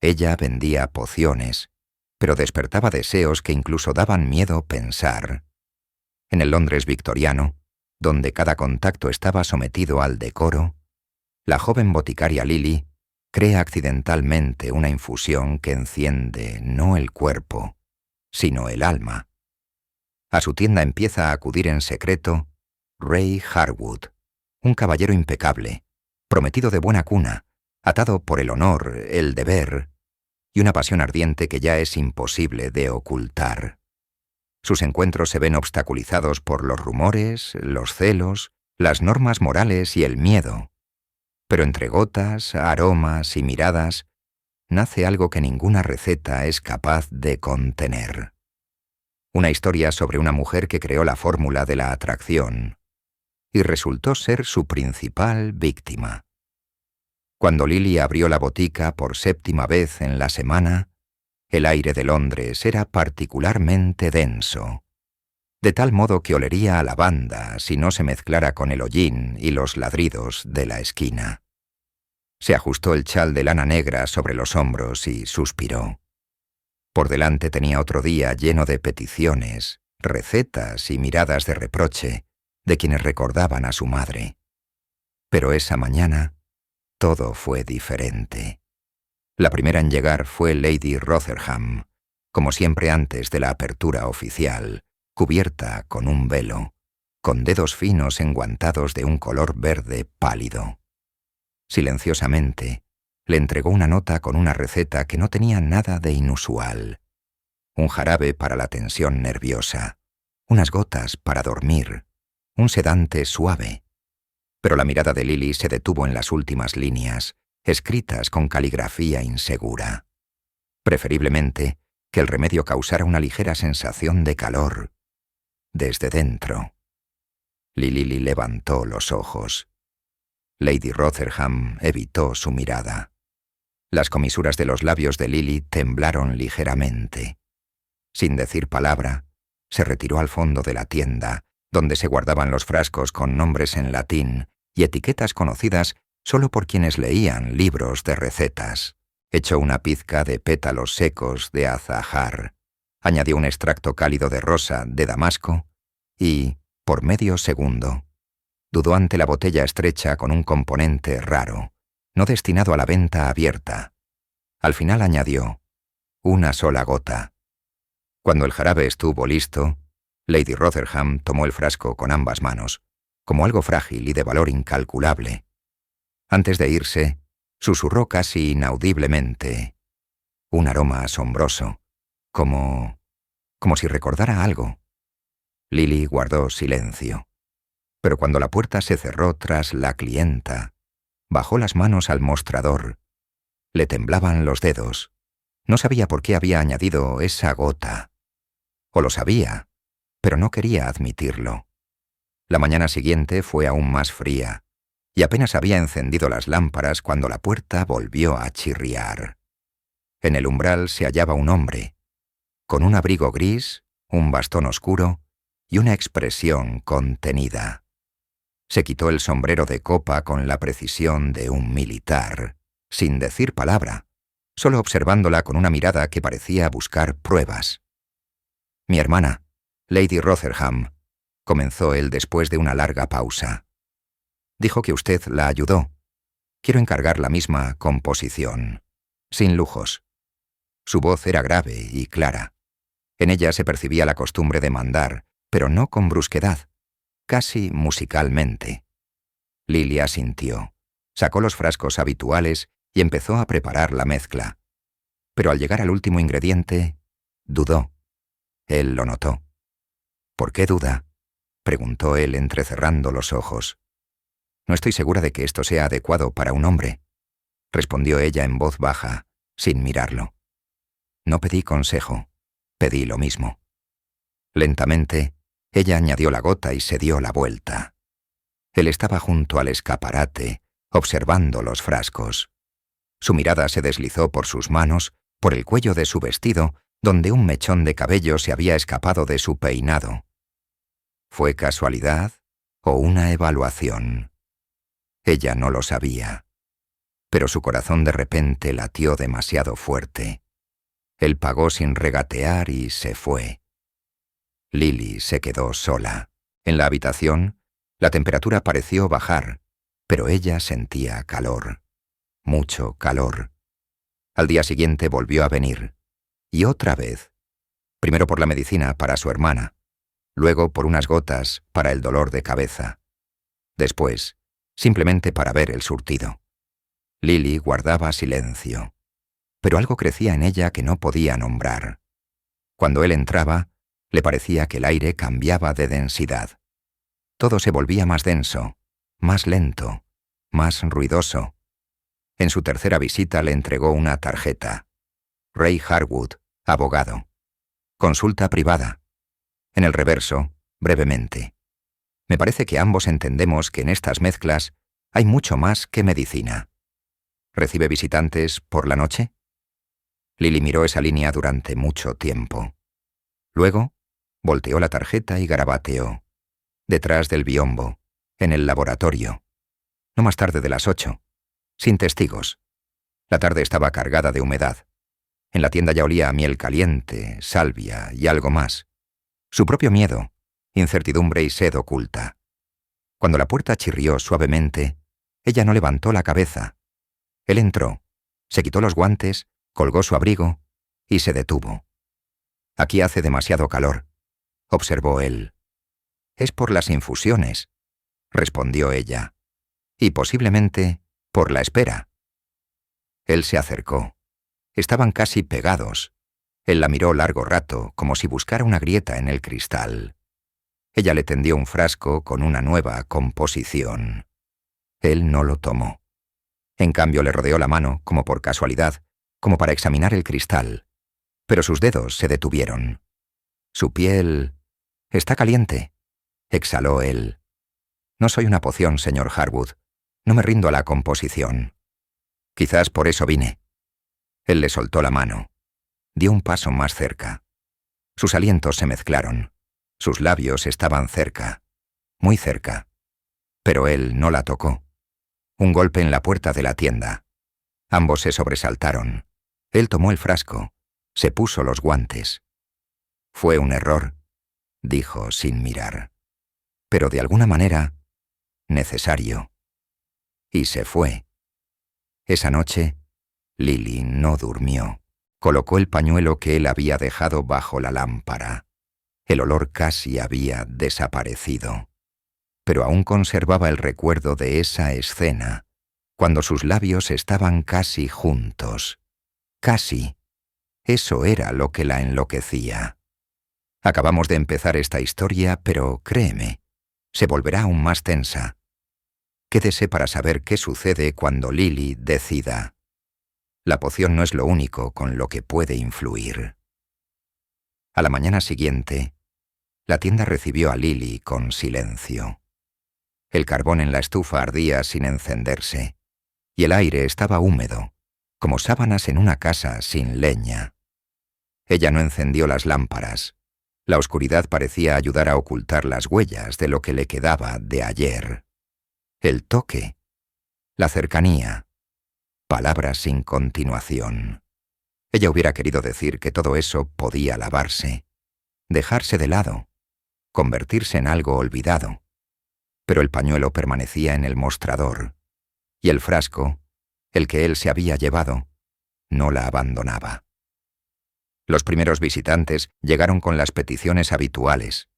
Ella vendía pociones, pero despertaba deseos que incluso daban miedo pensar. En el Londres victoriano, donde cada contacto estaba sometido al decoro, la joven boticaria Lily crea accidentalmente una infusión que enciende no el cuerpo, sino el alma. A su tienda empieza a acudir en secreto Ray Harwood, un caballero impecable, prometido de buena cuna, atado por el honor, el deber y una pasión ardiente que ya es imposible de ocultar. Sus encuentros se ven obstaculizados por los rumores, los celos, las normas morales y el miedo. Pero entre gotas, aromas y miradas, nace algo que ninguna receta es capaz de contener. Una historia sobre una mujer que creó la fórmula de la atracción y resultó ser su principal víctima. Cuando Lily abrió la botica por 7ª vez en la semana, el aire de Londres era particularmente denso, de tal modo que olería a lavanda si no se mezclara con el hollín y los ladridos de la esquina. Se ajustó el chal de lana negra sobre los hombros y suspiró. Por delante tenía otro día lleno de peticiones, recetas y miradas de reproche de quienes recordaban a su madre. Pero esa mañana todo fue diferente. La primera en llegar fue Lady Rotherham, como siempre antes de la apertura oficial, cubierta con un velo, con dedos finos enguantados de un color verde pálido. Silenciosamente, le entregó una nota con una receta que no tenía nada de inusual. Un jarabe para la tensión nerviosa, unas gotas para dormir, un sedante suave. Pero la mirada de Lily se detuvo en las últimas líneas, escritas con caligrafía insegura. Preferiblemente, que el remedio causara una ligera sensación de calor. Desde dentro. Lily levantó los ojos. Lady Rotherham evitó su mirada. Las comisuras de los labios de Lily temblaron ligeramente. Sin decir palabra, se retiró al fondo de la tienda, donde se guardaban los frascos con nombres en latín y etiquetas conocidas solo por quienes leían libros de recetas. Echó una pizca de pétalos secos de azahar, añadió un extracto cálido de rosa de damasco y, por medio segundo, dudó ante la botella estrecha con un componente raro, no destinado a la venta abierta. Al final añadió, una sola gota. Cuando el jarabe estuvo listo, Lady Rotherham tomó el frasco con ambas manos, como algo frágil y de valor incalculable. Antes de irse, susurró casi inaudiblemente, un aroma asombroso, como si recordara algo. Lily guardó silencio, pero cuando la puerta se cerró tras la clienta, bajó las manos al mostrador. Le temblaban los dedos. No sabía por qué había añadido esa gota. O lo sabía, pero no quería admitirlo. La mañana siguiente fue aún más fría, y apenas había encendido las lámparas cuando la puerta volvió a chirriar. En el umbral se hallaba un hombre, con un abrigo gris, un bastón oscuro y una expresión contenida. Se quitó el sombrero de copa con la precisión de un militar, sin decir palabra, solo observándola con una mirada que parecía buscar pruebas. «Mi hermana, Lady Rotherham», comenzó él después de una larga pausa. «Dijo que usted la ayudó. Quiero encargar la misma composición, sin lujos». Su voz era grave y clara. En ella se percibía la costumbre de mandar, pero no con brusquedad, casi musicalmente. Lily asintió, sacó los frascos habituales y empezó a preparar la mezcla. Pero al llegar al último ingrediente, dudó. Él lo notó. «¿Por qué duda?», preguntó él entrecerrando los ojos. «No estoy segura de que esto sea adecuado para un hombre», respondió ella en voz baja, sin mirarlo. «No pedí consejo, pedí lo mismo». Lentamente, ella añadió la gota y se dio la vuelta. Él estaba junto al escaparate, observando los frascos. Su mirada se deslizó por sus manos, por el cuello de su vestido, donde un mechón de cabello se había escapado de su peinado. ¿Fue casualidad o una evaluación? Ella no lo sabía. pero su corazón de repente latió demasiado fuerte. Él pagó sin regatear y se fue. Lily se quedó sola. En la habitación, la temperatura pareció bajar, pero ella sentía calor. Mucho calor. Al día siguiente volvió a venir. Y otra vez. Primero por la medicina para su hermana. Luego por unas gotas para el dolor de cabeza. Después, simplemente para ver el surtido. Lily guardaba silencio. Pero algo crecía en ella que no podía nombrar. Cuando él entraba, le parecía que el aire cambiaba de densidad. Todo se volvía más denso, más lento, más ruidoso. En su tercera visita le entregó una tarjeta. Ray Harwood, abogado. Consulta privada. En el reverso, brevemente. Me parece que ambos entendemos que en estas mezclas hay mucho más que medicina. ¿Recibe visitantes por la noche? Lily miró esa línea durante mucho tiempo. Luego, volteó la tarjeta y garabateó. Detrás del biombo, en el laboratorio. No más tarde de las 8. Sin testigos. La tarde estaba cargada de humedad. En la tienda ya olía a miel caliente, salvia y algo más. Su propio miedo, incertidumbre y sed oculta. Cuando la puerta chirrió suavemente, ella no levantó la cabeza. Él entró, se quitó los guantes, colgó su abrigo y se detuvo. «Aquí hace demasiado calor», observó él. «Es por las infusiones», respondió ella. «Y posiblemente por la espera». Él se acercó. Estaban casi pegados. Él la miró largo rato, como si buscara una grieta en el cristal. Ella le tendió un frasco con una nueva composición. Él no lo tomó. En cambio le rodeó la mano, como por casualidad, como para examinar el cristal. Pero sus dedos se detuvieron. Su piel... «Está caliente», exhaló él. «No soy una poción, señor Harwood. No me rindo a la composición. Quizás por eso vine». Él le soltó la mano. Dio un paso más cerca. Sus alientos se mezclaron. Sus labios estaban cerca. Muy cerca. Pero él no la tocó. Un golpe en la puerta de la tienda. Ambos se sobresaltaron. Él tomó el frasco. Se puso los guantes. «Fue un error», dijo sin mirar. «Pero de alguna manera, necesario». Y se fue. Esa noche, Lily no durmió. Colocó el pañuelo que él había dejado bajo la lámpara. El olor casi había desaparecido. Pero aún conservaba el recuerdo de esa escena, cuando sus labios estaban casi juntos. Casi. Eso era lo que la enloquecía. Acabamos de empezar esta historia, pero créeme, se volverá aún más tensa. Quédese para saber qué sucede cuando Lily decida. La poción no es lo único con lo que puede influir. A la mañana siguiente, la tienda recibió a Lily con silencio. El carbón en la estufa ardía sin encenderse, y el aire estaba húmedo, como sábanas en una casa sin leña. Ella no encendió las lámparas. La oscuridad parecía ayudar a ocultar las huellas de lo que le quedaba de ayer. El toque, la cercanía, palabras sin continuación. Ella hubiera querido decir que todo eso podía lavarse, dejarse de lado, convertirse en algo olvidado. Pero el pañuelo permanecía en el mostrador, y el frasco, el que él se había llevado, no la abandonaba. Los primeros visitantes llegaron con las peticiones habituales: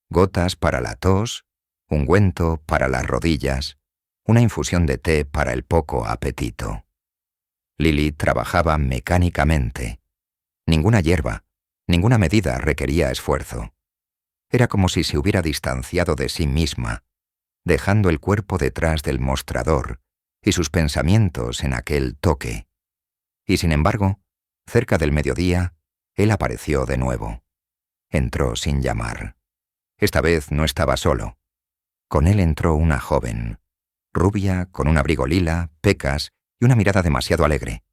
gotas para la tos, ungüento para las rodillas, una infusión de té para el poco apetito. Lily trabajaba mecánicamente. Ninguna hierba, ninguna medida requería esfuerzo. Era como si se hubiera distanciado de sí misma, dejando el cuerpo detrás del mostrador y sus pensamientos en aquel toque. Y sin embargo, cerca del mediodía, él apareció de nuevo. Entró sin llamar. Esta vez no estaba solo. Con él entró una joven, rubia, con un abrigo lila, pecas y una mirada demasiado alegre.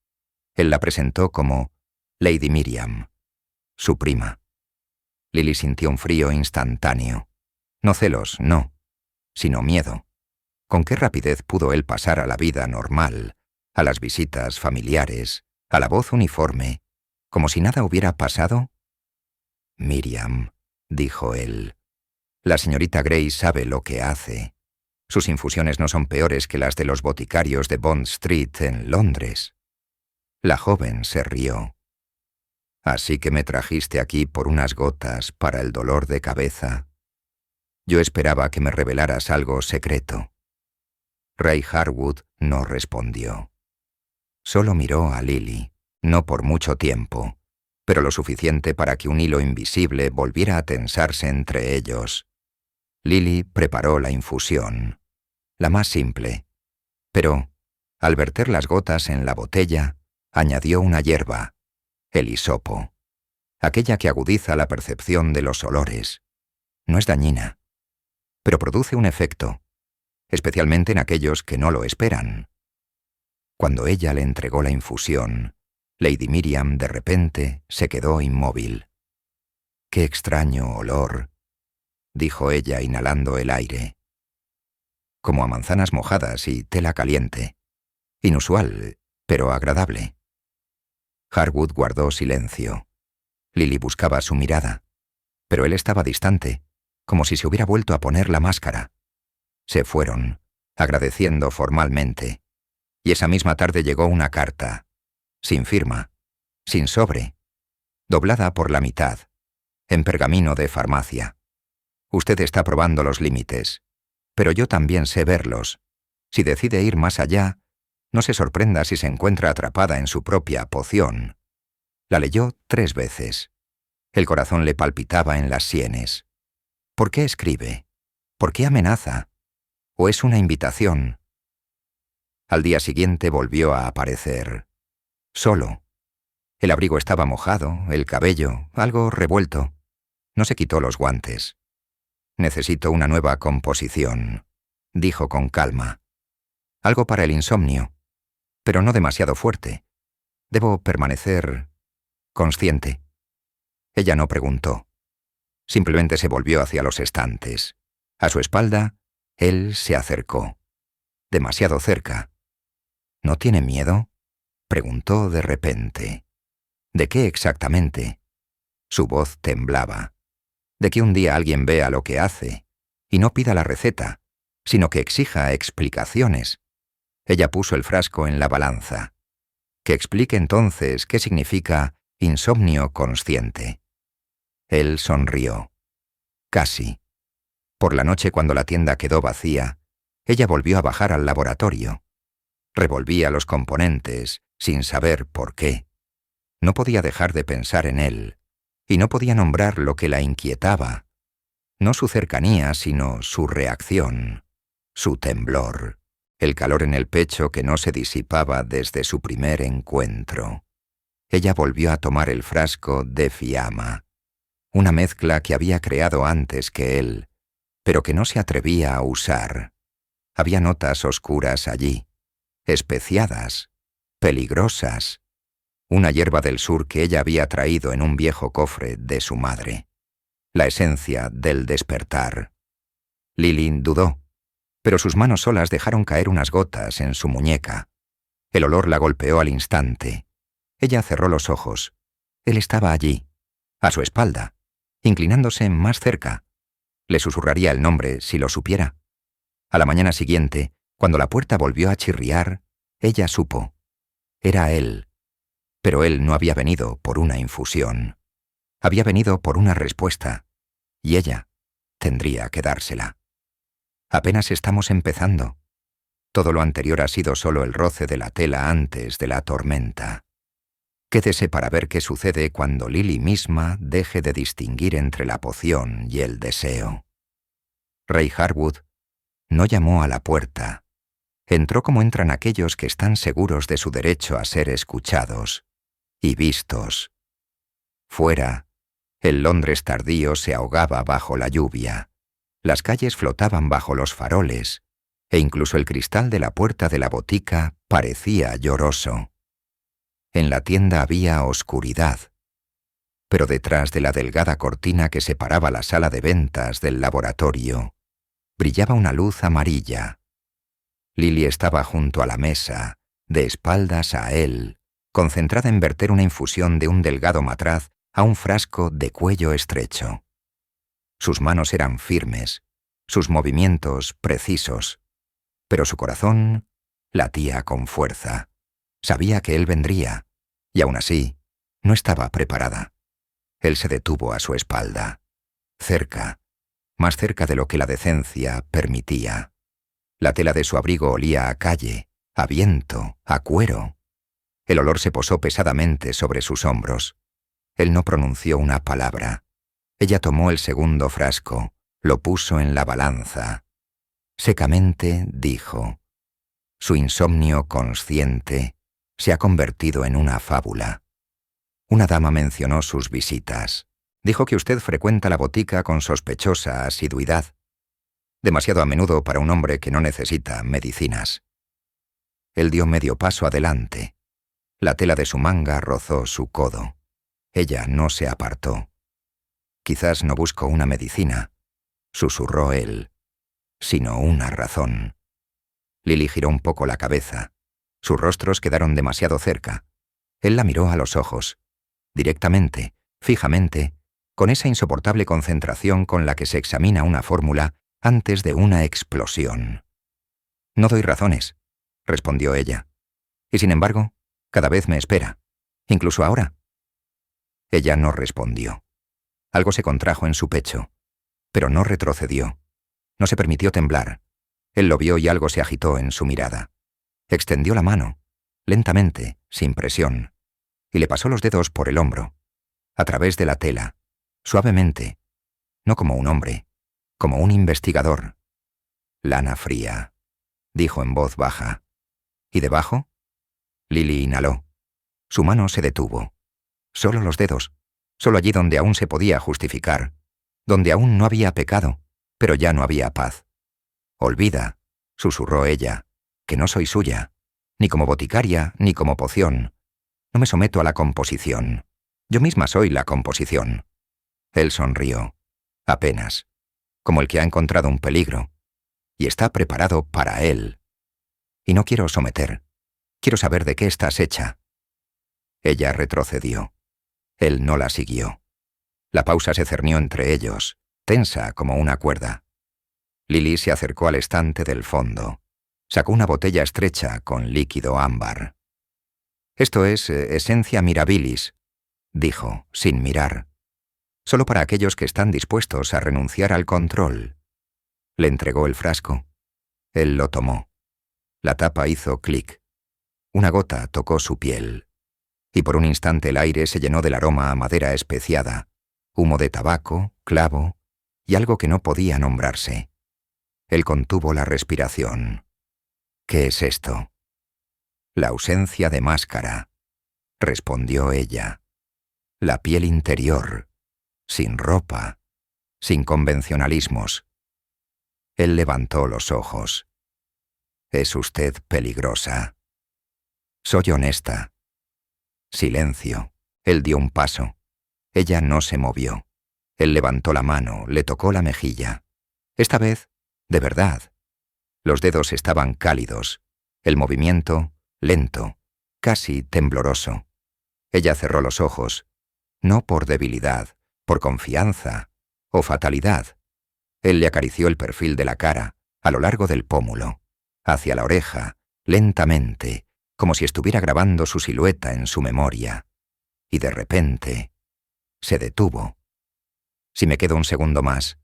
Él la presentó como Lady Miriam, su prima. Lily sintió un frío instantáneo. No celos, no, sino miedo. ¿Con qué rapidez pudo él pasar a la vida normal, a las visitas familiares, a la voz uniforme, como si nada hubiera pasado? Miriam, dijo él, la señorita Gray sabe lo que hace. Sus infusiones no son peores que las de los boticarios de Bond Street en Londres. La joven se rió. Así que me trajiste aquí por unas gotas para el dolor de cabeza. Yo esperaba que me revelaras algo secreto. Ray Harwood no respondió. Solo miró a Lily, no por mucho tiempo, pero lo suficiente para que un hilo invisible volviera a tensarse entre ellos. Lily preparó la infusión, la más simple, pero, al verter las gotas en la botella, añadió una hierba, el hisopo, aquella que agudiza la percepción de los olores. No es dañina, pero produce un efecto, especialmente en aquellos que no lo esperan. Cuando ella le entregó la infusión, Lady Miriam de repente se quedó inmóvil. «Qué extraño olor», dijo ella inhalando el aire. «Como a manzanas mojadas y tela caliente. Inusual, pero agradable». Harwood guardó silencio. Lily buscaba su mirada, pero él estaba distante, como si se hubiera vuelto a poner la máscara. Se fueron, agradeciendo formalmente, y esa misma tarde llegó una carta, sin firma, sin sobre, doblada por la mitad, en pergamino de farmacia. Usted está probando los límites, pero yo también sé verlos. Si decide ir más allá, no se sorprenda si se encuentra atrapada en su propia poción. La leyó 3 veces. El corazón le palpitaba en las sienes. ¿Por qué escribe? ¿Por qué amenaza? ¿O es una invitación? Al día siguiente volvió a aparecer. Solo. El abrigo estaba mojado, el cabello, algo revuelto. No se quitó los guantes. «Necesito una nueva composición», dijo con calma. «Algo para el insomnio, pero no demasiado fuerte. Debo permanecer consciente». Ella no preguntó. Simplemente se volvió hacia los estantes. A su espalda, él se acercó. Demasiado cerca. «¿No tiene miedo?», preguntó de repente. «¿De qué exactamente?». Su voz temblaba. «De que un día alguien vea lo que hace y no pida la receta, sino que exija explicaciones». Ella puso el frasco en la balanza. «Que explique entonces qué significa insomnio consciente». Él sonrió. Casi. Por la noche, cuando la tienda quedó vacía, ella volvió a bajar al laboratorio. Revolvía los componentes, sin saber por qué. No podía dejar de pensar en él, y no podía nombrar lo que la inquietaba. No su cercanía, sino su reacción, su temblor, el calor en el pecho que no se disipaba desde su primer encuentro. Ella volvió a tomar el frasco de fiamma, una mezcla que había creado antes que él, pero que no se atrevía a usar. Había notas oscuras allí, especiadas, peligrosas. Una hierba del sur que ella había traído en un viejo cofre de su madre. La esencia del despertar. Lily dudó, pero sus manos solas dejaron caer unas gotas en su muñeca. El olor la golpeó al instante. Ella cerró los ojos. Él estaba allí, a su espalda, inclinándose más cerca. Le susurraría el nombre si lo supiera. A la mañana siguiente, cuando la puerta volvió a chirriar, ella supo. Era él. Pero él no había venido por una infusión. Había venido por una respuesta, y ella tendría que dársela. Apenas estamos empezando. Todo lo anterior ha sido solo el roce de la tela antes de la tormenta. Quédese para ver qué sucede cuando Lily misma deje de distinguir entre la poción y el deseo. Ray Harwood no llamó a la puerta. Entró como entran aquellos que están seguros de su derecho a ser escuchados y vistos. Fuera, el Londres tardío se ahogaba bajo la lluvia. Las calles flotaban bajo los faroles, e incluso el cristal de la puerta de la botica parecía lloroso. En la tienda había oscuridad, pero detrás de la delgada cortina que separaba la sala de ventas del laboratorio, brillaba una luz amarilla. Lily estaba junto a la mesa, de espaldas a él, concentrada en verter una infusión de un delgado matraz a un frasco de cuello estrecho. Sus manos eran firmes, sus movimientos precisos, pero su corazón latía con fuerza. Sabía que él vendría, y aún así no estaba preparada. Él se detuvo a su espalda, cerca, más cerca de lo que la decencia permitía. La tela de su abrigo olía a calle, a viento, a cuero. El olor se posó pesadamente sobre sus hombros. Él no pronunció una palabra. Ella tomó el segundo frasco, lo puso en la balanza. Secamente dijo: su insomnio consciente se ha convertido en una fábula. Una dama mencionó sus visitas. Dijo que usted frecuenta la botica con sospechosa asiduidad. Demasiado a menudo para un hombre que no necesita medicinas. Él dio medio paso adelante. La tela de su manga rozó su codo. Ella no se apartó. Quizás no busco una medicina, susurró él, sino una razón. Lily giró un poco la cabeza. Sus rostros quedaron demasiado cerca. Él la miró a los ojos, directamente, fijamente, con esa insoportable concentración con la que se examina una fórmula antes de una explosión. No doy razones, respondió ella. Y sin embargo, cada vez me espera, incluso ahora. Ella no respondió. Algo se contrajo en su pecho, pero no retrocedió. No se permitió temblar. Él lo vio y algo se agitó en su mirada. Extendió la mano, lentamente, sin presión, y le pasó los dedos por el hombro, a través de la tela, suavemente, no como un hombre, como un investigador. Lana fría, dijo en voz baja. ¿Y debajo? Lily inhaló. Su mano se detuvo. Solo los dedos, solo allí donde aún se podía justificar, donde aún no había pecado, pero ya no había paz. Olvida, susurró ella, que no soy suya, ni como boticaria, ni como poción. No me someto a la composición. Yo misma soy la composición. Él sonrió, apenas, como el que ha encontrado un peligro, y está preparado para él. Y no quiero someter. Quiero saber de qué estás hecha. Ella retrocedió. Él no la siguió. La pausa se cernió entre ellos, tensa como una cuerda. Lily se acercó al estante del fondo. Sacó una botella estrecha con líquido ámbar. «Esto es Essentia Mirabilis», dijo, sin mirar. «Solo para aquellos que están dispuestos a renunciar al control». Le entregó el frasco. Él lo tomó. La tapa hizo clic. Una gota tocó su piel. Y por un instante el aire se llenó del aroma a madera especiada, humo de tabaco, clavo y algo que no podía nombrarse. Él contuvo la respiración. «¿Qué es esto?» «La ausencia de máscara», respondió ella. «La piel interior, sin ropa, sin convencionalismos». Él levantó los ojos. «Es usted peligrosa». «Soy honesta». Silencio. Él dio un paso. Ella no se movió. Él levantó la mano, le tocó la mejilla. Esta vez, de verdad. Los dedos estaban cálidos. El movimiento, lento, casi tembloroso. Ella cerró los ojos, no por debilidad, por confianza o fatalidad. Él le acarició el perfil de la cara, a lo largo del pómulo, hacia la oreja, lentamente, como si estuviera grabando su silueta en su memoria. Y de repente, se detuvo. «Si me quedo un segundo más»,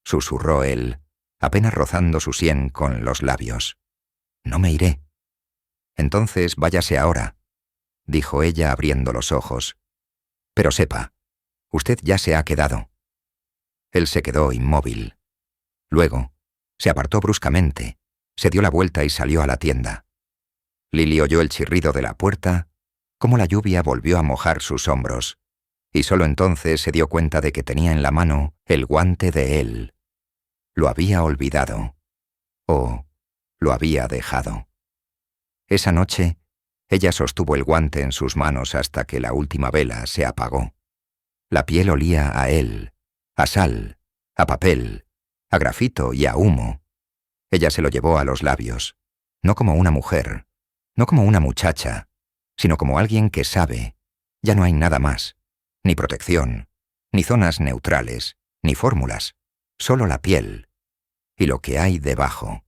susurró él, apenas rozando su sien con los labios. «No me iré». «Entonces váyase ahora», dijo ella abriendo los ojos. «Pero sepa, usted ya se ha quedado». Él se quedó inmóvil. Luego, se apartó bruscamente, se dio la vuelta y salió a la tienda. Lily oyó el chirrido de la puerta, cómo la lluvia volvió a mojar sus hombros, y solo entonces se dio cuenta de que tenía en la mano el guante de él. Lo había olvidado. O lo había dejado. Esa noche, ella sostuvo el guante en sus manos hasta que la última vela se apagó. La piel olía a él, a sal, a papel, a grafito y a humo. Ella se lo llevó a los labios, no como una mujer, No como una muchacha, sino como alguien que sabe. Ya no hay nada más. Ni protección, ni zonas neutrales, ni fórmulas. Solo la piel. Y lo que hay debajo.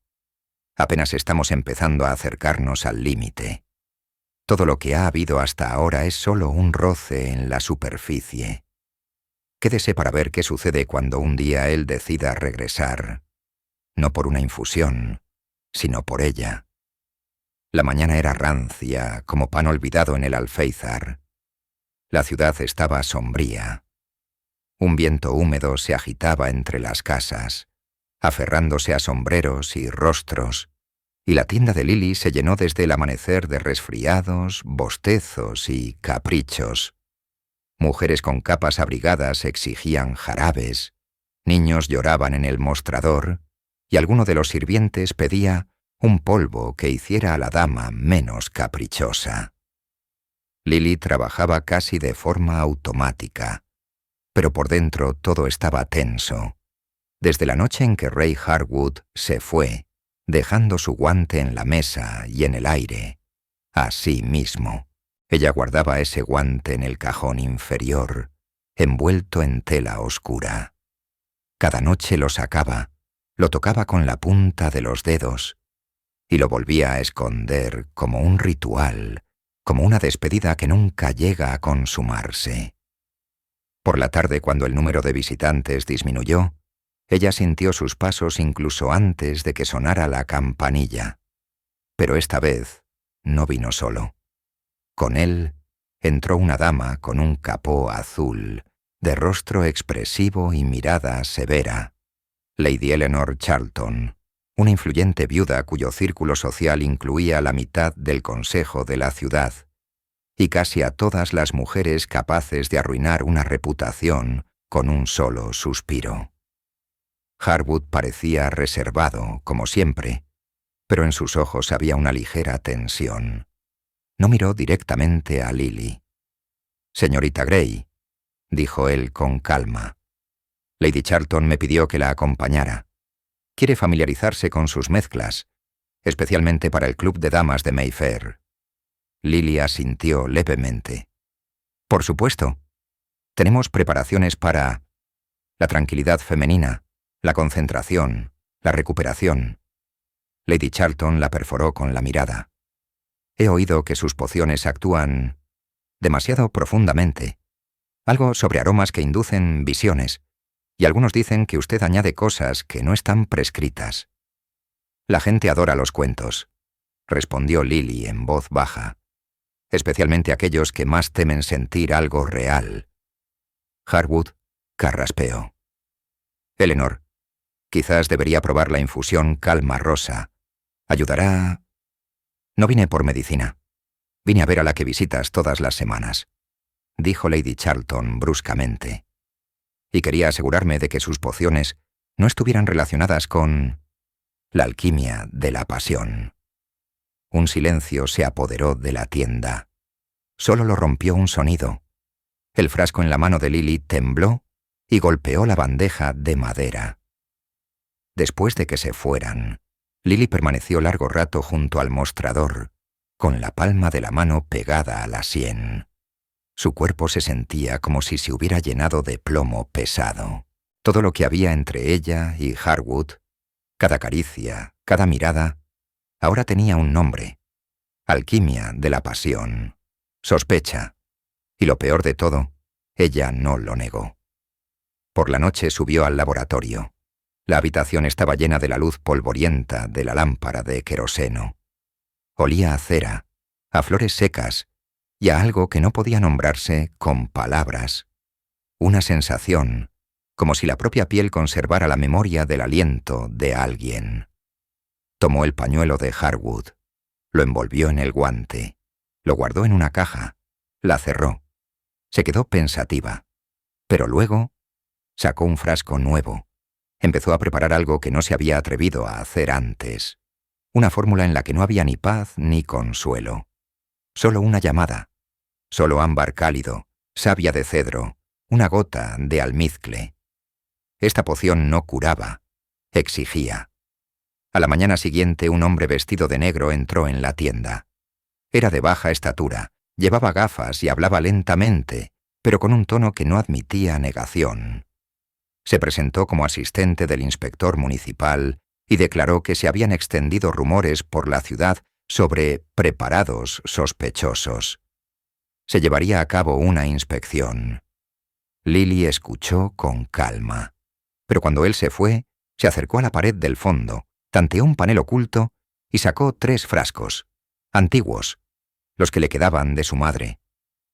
Apenas estamos empezando a acercarnos al límite. Todo lo que ha habido hasta ahora es solo un roce en la superficie. Quédese para ver qué sucede cuando un día él decida regresar. No por una infusión, sino por ella. La mañana era rancia, como pan olvidado en el alféizar. La ciudad estaba sombría. Un viento húmedo se agitaba entre las casas, aferrándose a sombreros y rostros, y la tienda de Lily se llenó desde el amanecer de resfriados, bostezos y caprichos. Mujeres con capas abrigadas exigían jarabes, niños lloraban en el mostrador, y alguno de los sirvientes pedía un polvo que hiciera a la dama menos caprichosa. Lily trabajaba casi de forma automática, pero por dentro todo estaba tenso. Desde la noche en que Ray Harwood se fue, dejando su guante en la mesa y en el aire, así mismo, ella guardaba ese guante en el cajón inferior, envuelto en tela oscura. Cada noche lo sacaba, lo tocaba con la punta de los dedos, y lo volvía a esconder como un ritual, como una despedida que nunca llega a consumarse. Por la tarde, cuando el número de visitantes disminuyó, ella sintió sus pasos incluso antes de que sonara la campanilla. Pero esta vez no vino solo. Con él entró una dama con un capó azul, de rostro expresivo y mirada severa. Lady Eleanor Charlton, una influyente viuda cuyo círculo social incluía la mitad del consejo de la ciudad, y casi a todas las mujeres capaces de arruinar una reputación con un solo suspiro. Harwood parecía reservado, como siempre, pero en sus ojos había una ligera tensión. No miró directamente a Lily. «Señorita Grey», dijo él con calma. «Lady Charlton me pidió que la acompañara. Quiere familiarizarse con sus mezclas, especialmente para el club de damas de Mayfair». Lily asintió levemente. «Por supuesto. Tenemos preparaciones para la tranquilidad femenina, la concentración, la recuperación». Lady Charlton la perforó con la mirada. «He oído que sus pociones actúan demasiado profundamente. Algo sobre aromas que inducen visiones, y algunos dicen que usted añade cosas que no están prescritas». «La gente adora los cuentos», respondió Lily en voz baja, «especialmente aquellos que más temen sentir algo real». Harwood carraspeó. «Eleanor, quizás debería probar la infusión Calma Rosa. Ayudará...». «No vine por medicina. Vine a ver a la que visitas todas las semanas», dijo Lady Charlton bruscamente. «Y quería asegurarme de que sus pociones no estuvieran relacionadas con la alquimia de la pasión». Un silencio se apoderó de la tienda. Solo lo rompió un sonido. El frasco en la mano de Lily tembló y golpeó la bandeja de madera. Después de que se fueran, Lily permaneció largo rato junto al mostrador, con la palma de la mano pegada a la sien. Su cuerpo se sentía como si se hubiera llenado de plomo pesado. Todo lo que había entre ella y Harwood, cada caricia, cada mirada, ahora tenía un nombre: alquimia de la pasión, sospecha, y lo peor de todo, ella no lo negó. Por la noche subió al laboratorio. La habitación estaba llena de la luz polvorienta de la lámpara de queroseno. Olía a cera, a flores secas y a algo que no podía nombrarse con palabras. Una sensación, como si la propia piel conservara la memoria del aliento de alguien. Tomó el pañuelo de Harwood, lo envolvió en el guante, lo guardó en una caja, la cerró. Se quedó pensativa, pero luego sacó un frasco nuevo. Empezó a preparar algo que no se había atrevido a hacer antes. Una fórmula en la que no había ni paz ni consuelo. Solo una llamada. Solo ámbar cálido, savia de cedro, una gota de almizcle. Esta poción no curaba, exigía. A la mañana siguiente un hombre vestido de negro entró en la tienda. Era de baja estatura, llevaba gafas y hablaba lentamente, pero con un tono que no admitía negación. Se presentó como asistente del inspector municipal y declaró que se habían extendido rumores por la ciudad sobre preparados sospechosos. Se llevaría a cabo una inspección. Lily escuchó con calma, pero cuando él se fue, se acercó a la pared del fondo, tanteó un panel oculto y sacó 3 frascos, antiguos, los que le quedaban de su madre,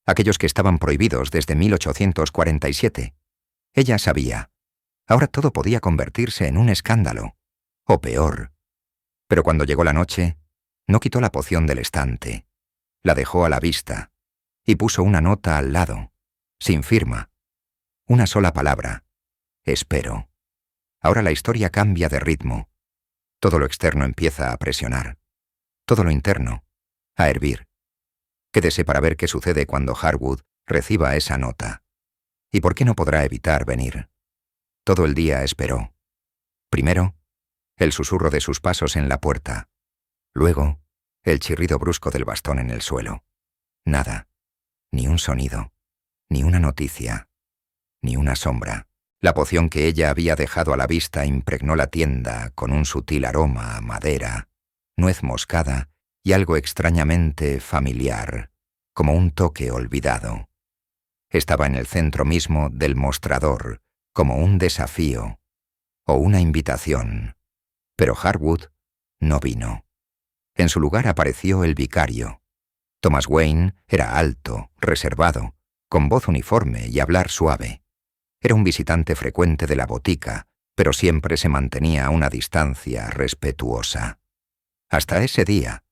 aquellos que estaban prohibidos desde 1847. Ella sabía. Ahora todo podía convertirse en un escándalo, o peor. Pero cuando llegó la noche, no quitó la poción del estante, la dejó a la vista y puso una nota al lado, sin firma. Una sola palabra: espero. Ahora la historia cambia de ritmo. Todo lo externo empieza a presionar. Todo lo interno, a hervir. Quédese para ver qué sucede cuando Harwood reciba esa nota. ¿Y por qué no podrá evitar venir? Todo el día esperó. Primero, el susurro de sus pasos en la puerta. Luego, el chirrido brusco del bastón en el suelo. Nada. Ni un sonido. Ni una noticia. Ni una sombra. La poción que ella había dejado a la vista impregnó la tienda con un sutil aroma a madera, nuez moscada y algo extrañamente familiar, como un toque olvidado. Estaba en el centro mismo del mostrador, como un desafío o una invitación. Pero Harwood no vino. En su lugar apareció el vicario. Thomas Wayne era alto, reservado, con voz uniforme y hablar suave. Era un visitante frecuente de la botica, pero siempre se mantenía a una distancia respetuosa. Hasta ese día.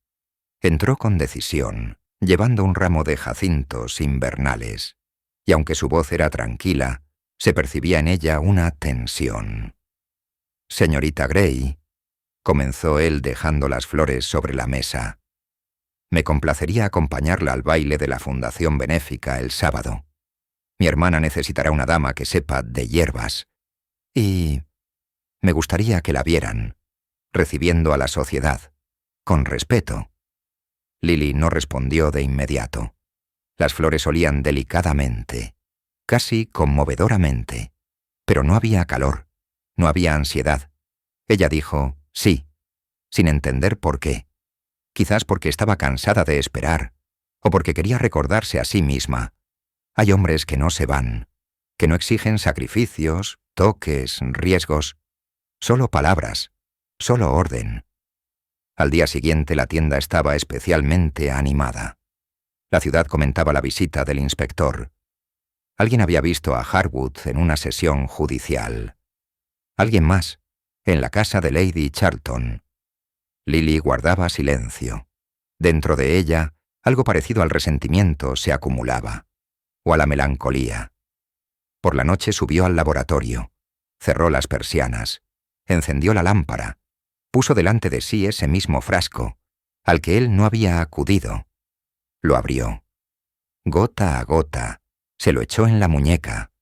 Entró con decisión, llevando un ramo de jacintos invernales, y aunque su voz era tranquila, se percibía en ella una tensión. «Señorita Gray», comenzó él dejando las flores sobre la mesa, «me complacería acompañarla al baile de la Fundación Benéfica el sábado. Mi hermana necesitará una dama que sepa de hierbas. Y me gustaría que la vieran, recibiendo a la sociedad, con respeto». Lily no respondió de inmediato. Las flores olían delicadamente, casi conmovedoramente, pero no había calor, no había ansiedad. Ella dijo sí, sin entender por qué. Quizás porque estaba cansada de esperar, o porque quería recordarse a sí misma. Hay hombres que no se van, que no exigen sacrificios, toques, riesgos, solo palabras, solo orden. Al día siguiente la tienda estaba especialmente animada. La ciudad comentaba la visita del inspector. Alguien había visto a Harwood en una sesión judicial. Alguien más, en la casa de Lady Charlton. Lily guardaba silencio. Dentro de ella, algo parecido al resentimiento se acumulaba, o a la melancolía. Por la noche subió al laboratorio, cerró las persianas, encendió la lámpara, puso delante de sí ese mismo frasco, al que él no había acudido. Lo abrió. Gota a gota, se lo echó en la muñeca.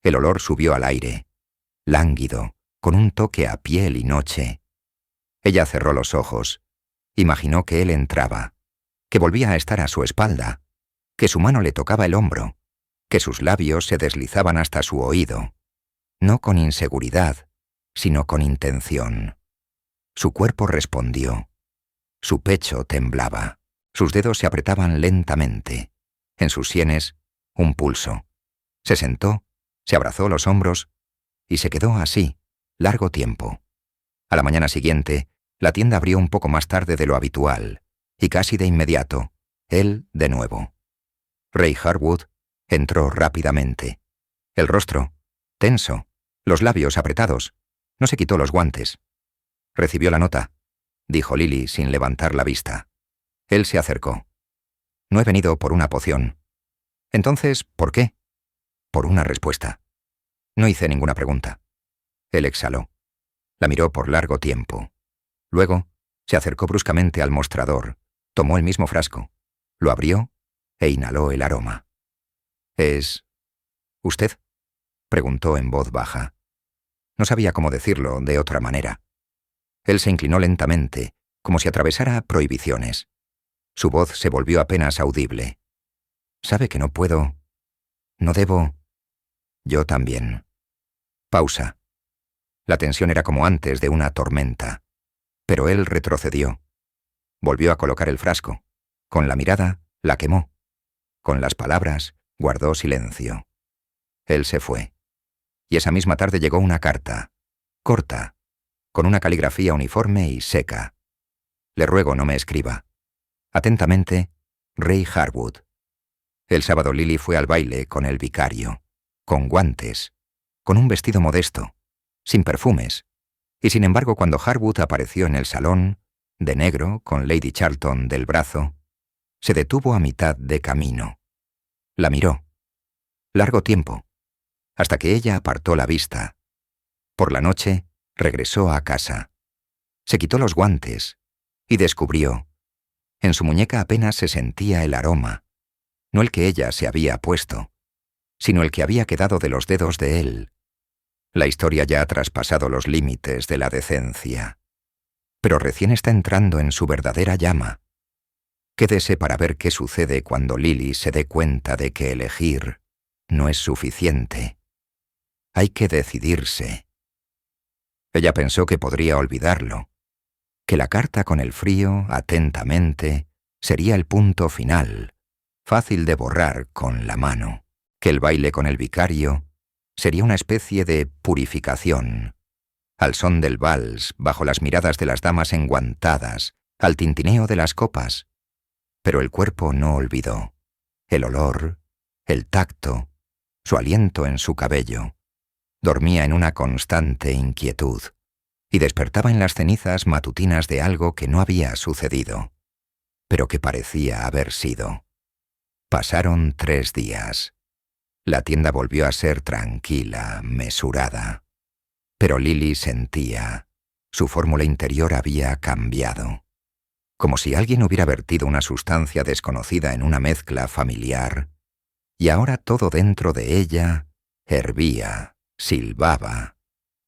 El olor subió al aire, lánguido, con un toque a piel y noche. Ella cerró los ojos, imaginó que él entraba, que volvía a estar a su espalda, que su mano le tocaba el hombro, que sus labios se deslizaban hasta su oído, no con inseguridad, sino con intención. Su cuerpo respondió. Su pecho temblaba. Sus dedos se apretaban lentamente. En sus sienes, un pulso. Se sentó, se abrazó los hombros y se quedó así, largo tiempo. A la mañana siguiente, la tienda abrió un poco más tarde de lo habitual, y casi de inmediato, él de nuevo. Ray Harwood entró rápidamente. El rostro, tenso, los labios apretados. No se quitó los guantes. «Recibió la nota», dijo Lily sin levantar la vista. Él se acercó. «No he venido por una poción». «Entonces, ¿por qué?» «Por una respuesta». No hice ninguna pregunta. Él exhaló. La miró por largo tiempo. Luego, se acercó bruscamente al mostrador, tomó el mismo frasco, lo abrió e inhaló el aroma. «¿Es usted?», preguntó en voz baja. No sabía cómo decirlo de otra manera. Él se inclinó lentamente, como si atravesara prohibiciones. Su voz se volvió apenas audible. «Sabe que no puedo. No debo». «Yo también». Pausa. La tensión era como antes de una tormenta. Pero él retrocedió. Volvió a colocar el frasco. Con la mirada, la quemó. Con las palabras, guardó silencio. Él se fue. Y esa misma tarde llegó una carta, corta, con una caligrafía uniforme y seca. «Le ruego no me escriba. Atentamente, Ray Harwood». El sábado Lily fue al baile con el vicario, con guantes, con un vestido modesto, sin perfumes, y sin embargo cuando Harwood apareció en el salón, de negro, con Lady Charlton del brazo, se detuvo a mitad de camino. La miró. Largo tiempo, hasta que ella apartó la vista. Por la noche, regresó a casa. Se quitó los guantes y descubrió. En su muñeca apenas se sentía el aroma, no el que ella se había puesto, sino el que había quedado de los dedos de él. La historia ya ha traspasado los límites de la decencia, pero recién está entrando en su verdadera llama. Quédese para ver qué sucede cuando Lily se dé cuenta de que elegir no es suficiente. Hay que decidirse. Ella pensó que podría olvidarlo, que la carta con el frío, atentamente, sería el punto final, fácil de borrar con la mano, que el baile con el vicario sería una especie de purificación, al son del vals, bajo las miradas de las damas enguantadas, al tintineo de las copas. Pero el cuerpo no olvidó. El olor, el tacto, su aliento en su cabello. Dormía en una constante inquietud y despertaba en las cenizas matutinas de algo que no había sucedido, pero que parecía haber sido. Pasaron 3 días. La tienda volvió a ser tranquila, mesurada. Pero Lily sentía, su fórmula interior había cambiado. Como si alguien hubiera vertido una sustancia desconocida en una mezcla familiar, y ahora todo dentro de ella hervía, silbaba,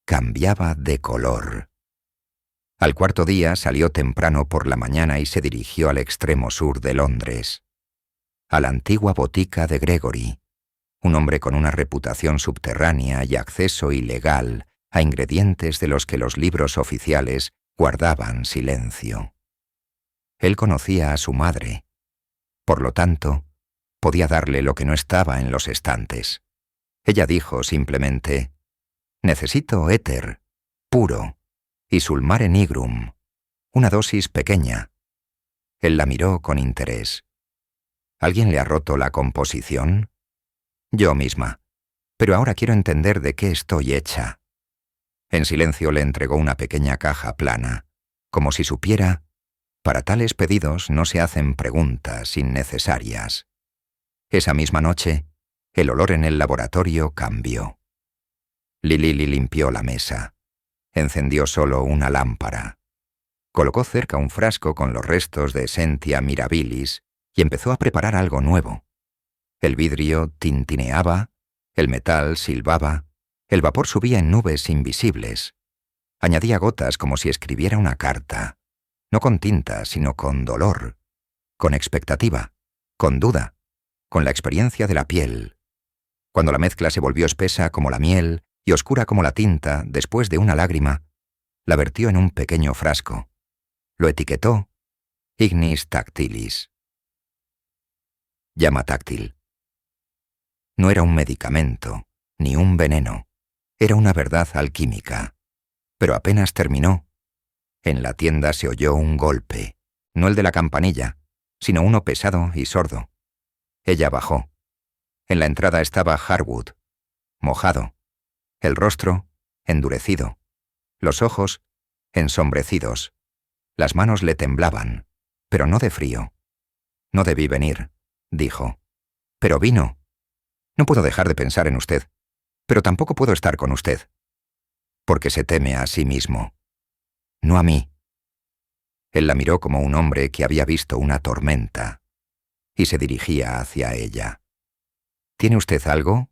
cambiaba de color. Al 4.º día salió temprano por la mañana y se dirigió al extremo sur de Londres, a la antigua botica de Gregory, un hombre con una reputación subterránea y acceso ilegal a ingredientes de los que los libros oficiales guardaban silencio. Él conocía a su madre. Por lo tanto, podía darle lo que no estaba en los estantes. Ella dijo simplemente: «Necesito éter, puro, y sulmare nigrum, una dosis pequeña». Él la miró con interés. «¿Alguien le ha roto la composición?» «Yo misma. Pero ahora quiero entender de qué estoy hecha». En silencio le entregó una pequeña caja plana, como si supiera: para tales pedidos no se hacen preguntas innecesarias. Esa misma noche, el olor en el laboratorio cambió. Lily limpió la mesa. Encendió solo una lámpara. Colocó cerca un frasco con los restos de Essentia mirabilis y empezó a preparar algo nuevo. El vidrio tintineaba, el metal silbaba, el vapor subía en nubes invisibles. Añadía gotas como si escribiera una carta. No con tinta, sino con dolor, con expectativa, con duda, con la experiencia de la piel. Cuando la mezcla se volvió espesa como la miel y oscura como la tinta después de una lágrima, la vertió en un pequeño frasco. Lo etiquetó Ignis Tactilis. Llama táctil. No era un medicamento, ni un veneno. Era una verdad alquímica. Pero apenas terminó, en la tienda se oyó un golpe, no el de la campanilla, sino uno pesado y sordo. Ella bajó. En la entrada estaba Harwood, mojado, el rostro endurecido, los ojos ensombrecidos. Las manos le temblaban, pero no de frío. «No debí venir», dijo. «Pero vino. No puedo dejar de pensar en usted, pero tampoco puedo estar con usted. Porque se teme a sí mismo. No a mí». Él la miró como un hombre que había visto una tormenta, y se dirigía hacia ella. «¿Tiene usted algo?»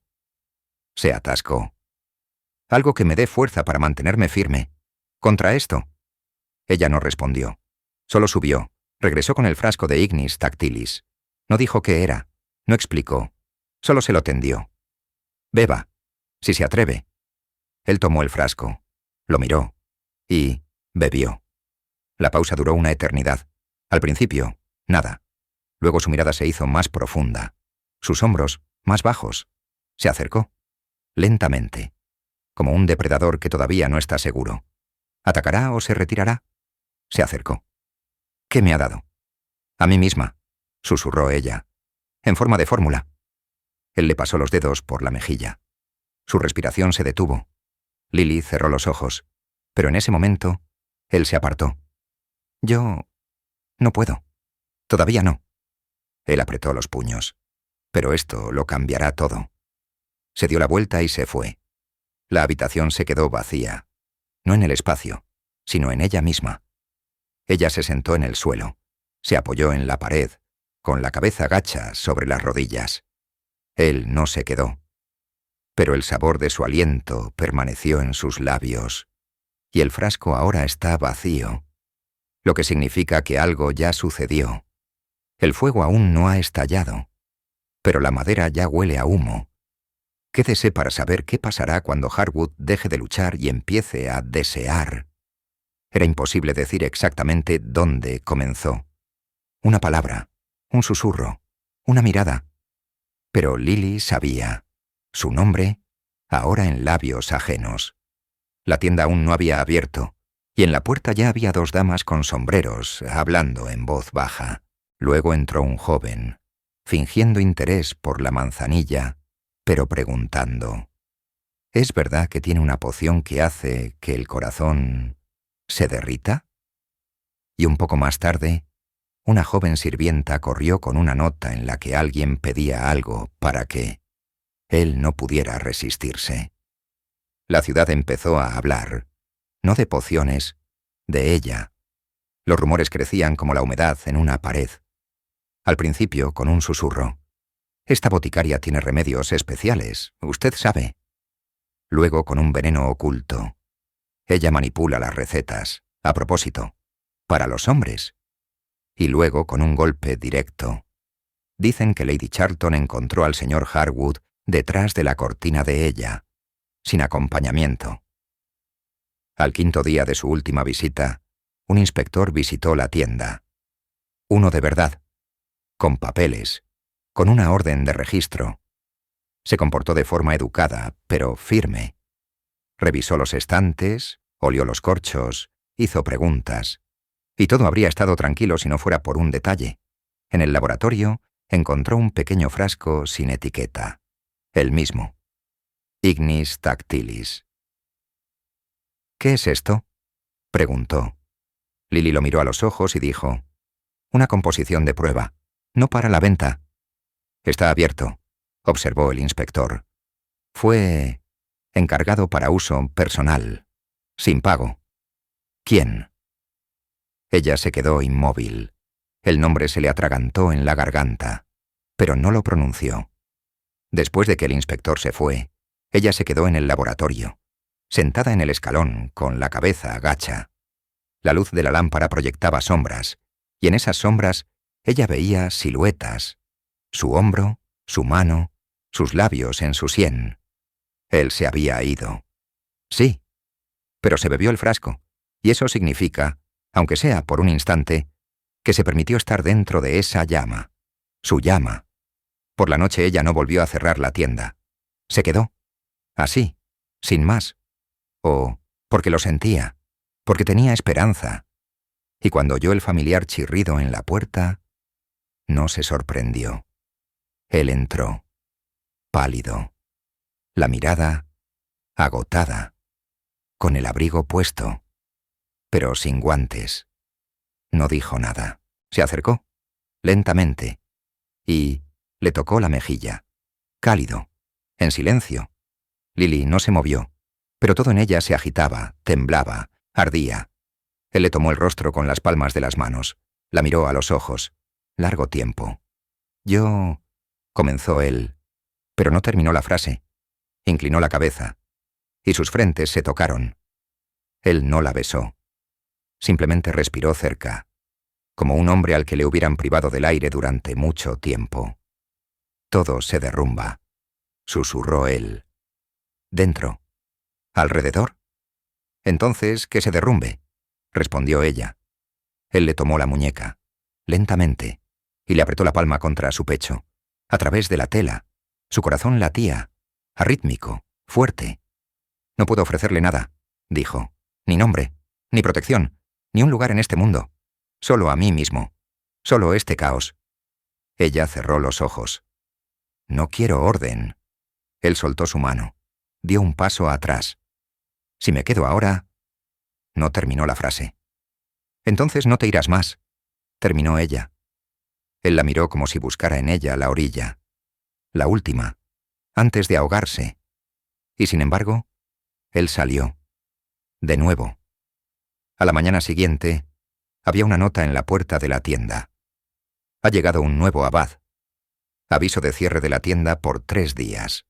Se atascó. «Algo que me dé fuerza para mantenerme firme. Contra esto». Ella no respondió. Solo subió, Regresó con el frasco de Ignis Tactilis. No dijo qué era, no explicó, solo se lo tendió. «Beba, si se atreve». Él tomó el frasco, lo miró y bebió. La pausa duró una eternidad. Al principio, nada. Luego su mirada se hizo más profunda, sus hombros más bajos. Se acercó, lentamente, como un depredador que todavía no está seguro. ¿Atacará o se retirará? Se acercó. «¿Qué me ha dado?» «A mí misma», susurró ella, en forma de fórmula. Él le pasó los dedos por la mejilla. Su respiración se detuvo. Lily cerró los ojos, pero en ese momento, él se apartó. «Yo no puedo. Todavía no». Él apretó los puños. «Pero esto lo cambiará todo». Se dio la vuelta y se fue. La habitación se quedó vacía, no en el espacio, sino en ella misma. Ella se sentó en el suelo, se apoyó en la pared, con la cabeza gacha sobre las rodillas. Él no se quedó. Pero el sabor de su aliento permaneció en sus labios, y el frasco ahora está vacío, lo que significa que algo ya sucedió. El fuego aún no ha estallado, pero la madera ya huele a humo. Quédese para saber qué pasará cuando Harwood deje de luchar y empiece a desear. Era imposible decir exactamente dónde comenzó. Una palabra, un susurro, una mirada. Pero Lily sabía. Su nombre, ahora en labios ajenos. La tienda aún no había abierto, y en la puerta ya había dos damas con sombreros, hablando en voz baja. Luego entró un joven, fingiendo interés por la manzanilla, pero preguntando: ¿es verdad que tiene una poción que hace que el corazón se derrita? Y un poco más tarde, una joven sirvienta corrió con una nota en la que alguien pedía algo para que él no pudiera resistirse. La ciudad empezó a hablar, no de pociones, de ella. Los rumores crecían como la humedad en una pared. Al principio, con un susurro: «Esta boticaria tiene remedios especiales, usted sabe». Luego, con un veneno oculto: «Ella manipula las recetas, a propósito, para los hombres». Y luego, con un golpe directo: «Dicen que Lady Charlton encontró al señor Harwood detrás de la cortina de ella, sin acompañamiento». Al quinto día de su última visita, un inspector visitó la tienda. Uno de verdad, con papeles, con una orden de registro. Se comportó de forma educada, pero firme. Revisó los estantes, olió los corchos, hizo preguntas. Y todo habría estado tranquilo si no fuera por un detalle. En el laboratorio encontró un pequeño frasco sin etiqueta. El mismo. Ignis Tactilis. «¿Qué es esto?», preguntó. Lily lo miró a los ojos y dijo: «Una composición de prueba. No para la venta». «Está abierto», observó el inspector. «Fue encargado para uso personal, sin pago». «¿Quién?». Ella se quedó inmóvil. El nombre se le atragantó en la garganta, pero no lo pronunció. Después de que el inspector se fue, ella se quedó en el laboratorio, sentada en el escalón, con la cabeza agacha. La luz de la lámpara proyectaba sombras, y en esas sombras ella veía siluetas: su hombro, su mano, sus labios en su sien. Él se había ido. Sí, pero se bebió el frasco, y eso significa, aunque sea por un instante, que se permitió estar dentro de esa llama, su llama. Por la noche ella no volvió a cerrar la tienda. Se quedó, así, sin más. O porque lo sentía, porque tenía esperanza. Y cuando oyó el familiar chirrido en la puerta, no se sorprendió. Él entró, pálido, la mirada agotada, con el abrigo puesto, pero sin guantes. No dijo nada. Se acercó, lentamente, y le tocó la mejilla. Cálido, en silencio. Lily no se movió, pero todo en ella se agitaba, temblaba, ardía. Él le tomó el rostro con las palmas de las manos, la miró a los ojos, largo tiempo. «Yo», comenzó él, pero no terminó la frase. Inclinó la cabeza, y sus frentes se tocaron. Él no la besó. Simplemente respiró cerca. como un hombre al que le hubieran privado del aire durante mucho tiempo. Todo se derrumba, susurró él. Dentro. ¿Alrededor? Entonces, que se derrumbe, respondió ella. Él le tomó la muñeca, lentamente, y le apretó la palma contra su pecho. A través de la tela, su corazón latía, arrítmico, fuerte. No puedo ofrecerle nada, dijo. Ni nombre, ni protección, ni un lugar en este mundo. Solo a mí mismo. Solo este caos. Ella cerró los ojos. No quiero orden. Él soltó su mano. Dio un paso atrás. Si me quedo ahora... No terminó la frase. Entonces no te irás más, terminó ella. Él la miró como si buscara en ella la orilla. La última, antes de ahogarse. Y sin embargo, él salió. De nuevo. A la mañana siguiente, había una nota en la puerta de la tienda. Ha llegado un nuevo abad. Aviso de cierre de la tienda por 3 días.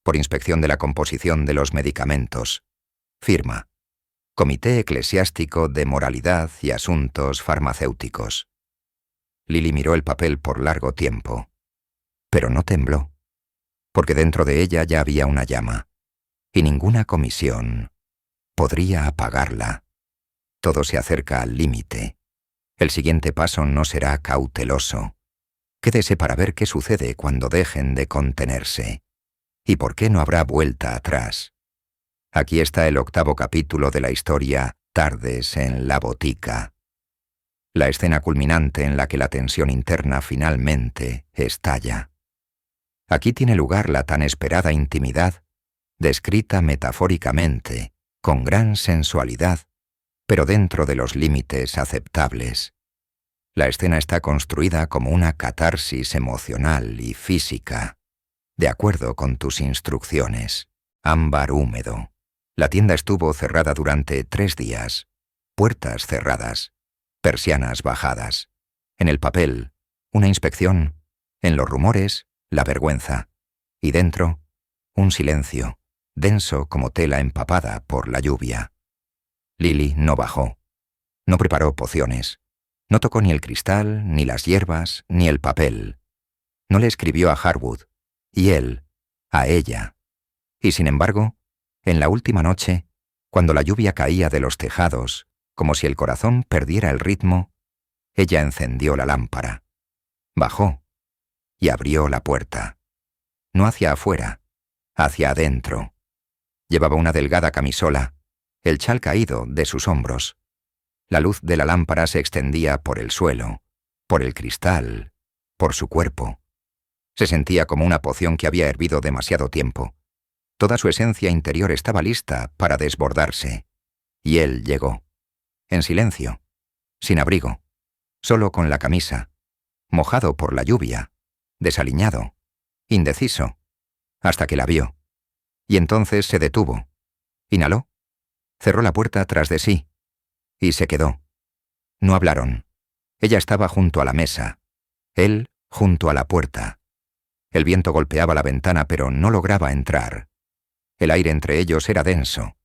Por inspección de la composición de los medicamentos. Firma. Comité Eclesiástico de Moralidad y Asuntos Farmacéuticos. Lily miró el papel por largo tiempo. Pero no tembló. Porque dentro de ella ya había una llama. Y ninguna comisión podría apagarla. Todo se acerca al límite. El siguiente paso no será cauteloso. Quédese para ver qué sucede cuando dejen de contenerse. ¿Y por qué no habrá vuelta atrás? Aquí está el 8º capítulo de la historia Tardes en la botica. La escena culminante en la que la tensión interna finalmente estalla. Aquí tiene lugar la tan esperada intimidad, descrita metafóricamente, con gran sensualidad, pero dentro de los límites aceptables. La escena está construida como una catarsis emocional y física, de acuerdo con tus instrucciones. Ámbar húmedo. La tienda estuvo cerrada durante 3 días. Puertas cerradas. Persianas bajadas. En el papel, una inspección. En los rumores, la vergüenza. Y dentro, un silencio, denso como tela empapada por la lluvia. Lily no bajó. No preparó pociones. No tocó ni el cristal, ni las hierbas, ni el papel. No le escribió a Harwood. Y él, a ella. Y sin embargo, en la última noche, cuando la lluvia caía de los tejados, como si el corazón perdiera el ritmo, ella encendió la lámpara. Bajó y abrió la puerta. No hacia afuera, hacia adentro. Llevaba una delgada camisola, el chal caído de sus hombros. La luz de la lámpara se extendía por el suelo, por el cristal, por su cuerpo. Se sentía como una poción que había hervido demasiado tiempo. Toda su esencia interior estaba lista para desbordarse. Y él llegó. En silencio, sin abrigo, solo con la camisa, mojado por la lluvia, desaliñado, indeciso, hasta que la vio. Y entonces se detuvo. Inhaló, cerró la puerta tras de sí, y se quedó. No hablaron. Ella estaba junto a la mesa, él junto a la puerta. El viento golpeaba la ventana, pero no lograba entrar. El aire entre ellos era denso,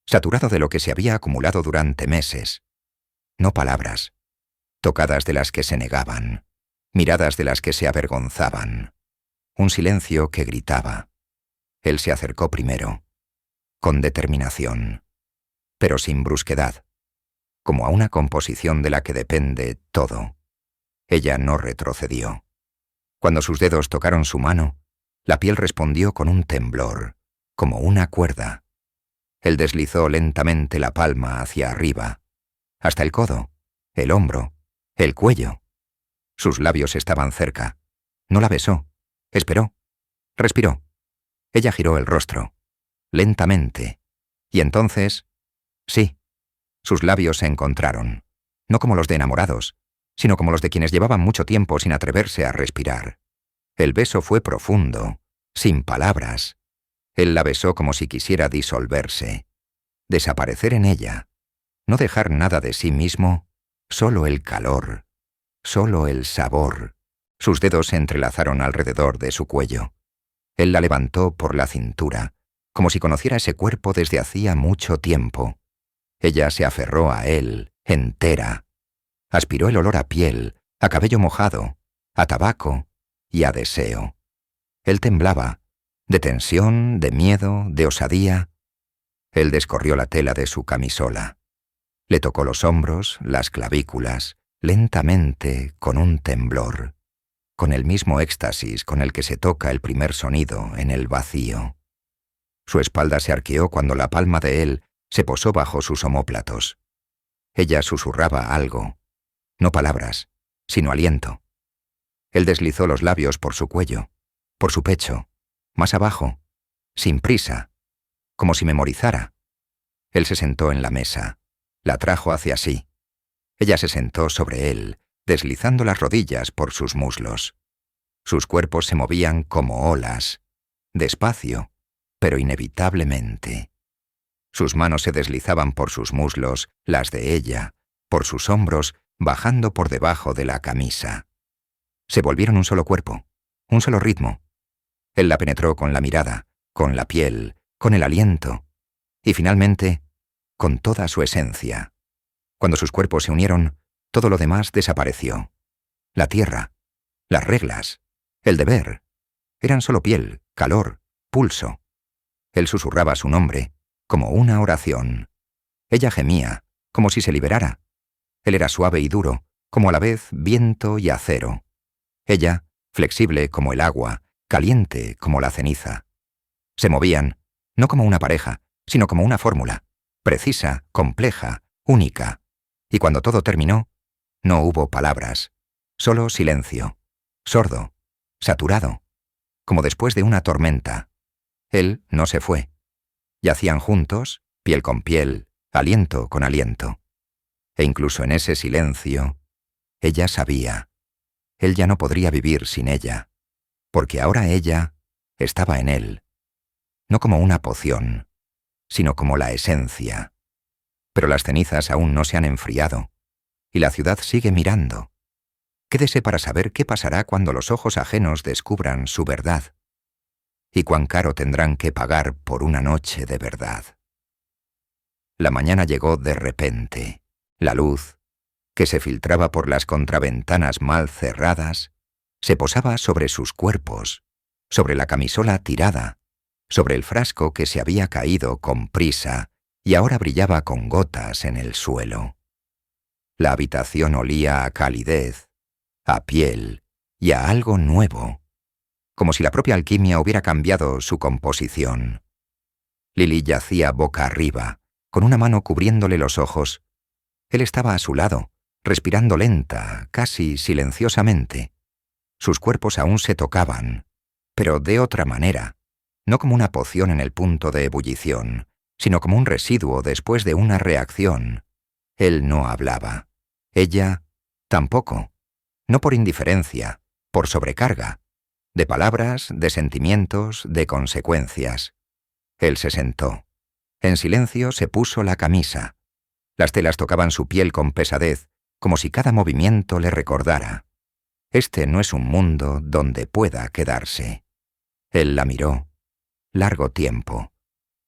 saturado de lo que se había acumulado durante meses. No palabras, tocadas de las que se negaban, miradas de las que se avergonzaban. Un silencio que gritaba. Él se acercó primero, con determinación, pero sin brusquedad, como a una composición de la que depende todo. Ella no retrocedió. Cuando sus dedos tocaron su mano, la piel respondió con un temblor, como una cuerda. Él deslizó lentamente la palma hacia arriba, hasta el codo, el hombro, el cuello. Sus labios estaban cerca. No la besó. Esperó. Respiró. Ella giró el rostro, lentamente. Y entonces, sí, sus labios se encontraron, no como los de enamorados, sino como los de quienes llevaban mucho tiempo sin atreverse a respirar. El beso fue profundo, sin palabras. Él la besó como si quisiera disolverse, desaparecer en ella, no dejar nada de sí mismo, solo el calor, solo el sabor. Sus dedos se entrelazaron alrededor de su cuello. Él la levantó por la cintura, como si conociera ese cuerpo desde hacía mucho tiempo. Ella se aferró a él, entera. Aspiró el olor a piel, a cabello mojado, a tabaco y a deseo. Él temblaba, de tensión, de miedo, de osadía. Él descorrió la tela de su camisola. Le tocó los hombros, las clavículas, lentamente, con un temblor, con el mismo éxtasis con el que se toca el primer sonido en el vacío. Su espalda se arqueó cuando la palma de él se posó bajo sus omóplatos. Ella susurraba algo, no palabras, sino aliento. Él deslizó los labios por su cuello, por su pecho, más abajo, sin prisa, como si memorizara. Él se sentó en la mesa, la trajo hacia sí. Ella se sentó sobre él, deslizando las rodillas por sus muslos. Sus cuerpos se movían como olas, despacio, pero inevitablemente. Sus manos se deslizaban por sus muslos, las de ella, por sus hombros, bajando por debajo de la camisa. Se volvieron un solo cuerpo, un solo ritmo. Él la penetró con la mirada, con la piel, con el aliento, y finalmente, con toda su esencia. Cuando sus cuerpos se unieron, todo lo demás desapareció. La tierra, las reglas, el deber, eran solo piel, calor, pulso. Él susurraba su nombre, como una oración. Ella gemía, como si se liberara. Él era suave y duro, como a la vez viento y acero. Ella, flexible como el agua, caliente como la ceniza. Se movían, no como una pareja, sino como una fórmula, precisa, compleja, única. Y cuando todo terminó, no hubo palabras, solo silencio, sordo, saturado, como después de una tormenta. Él no se fue. Yacían juntos, piel con piel, aliento con aliento. E incluso en ese silencio, ella sabía. Él ya no podría vivir sin ella, porque ahora ella estaba en él, no como una poción, sino como la esencia. Pero las cenizas aún no se han enfriado, y la ciudad sigue mirando. Quédese para saber qué pasará cuando los ojos ajenos descubran su verdad, y cuán caro tendrán que pagar por una noche de verdad. La mañana llegó de repente. La luz, que se filtraba por las contraventanas mal cerradas, se posaba sobre sus cuerpos, sobre la camisola tirada, sobre el frasco que se había caído con prisa y ahora brillaba con gotas en el suelo. La habitación olía a calidez, a piel y a algo nuevo, como si la propia alquimia hubiera cambiado su composición. Lily yacía boca arriba, con una mano cubriéndole los ojos. Él estaba a su lado, respirando lenta, casi silenciosamente. Sus cuerpos aún se tocaban, pero de otra manera, no como una poción en el punto de ebullición, sino como un residuo después de una reacción. Él no hablaba. Ella tampoco. No por indiferencia, por sobrecarga. De palabras, de sentimientos, de consecuencias. Él se sentó. En silencio se puso la camisa. Las telas tocaban su piel con pesadez, como si cada movimiento le recordara. Este no es un mundo donde pueda quedarse. Él la miró. Largo tiempo.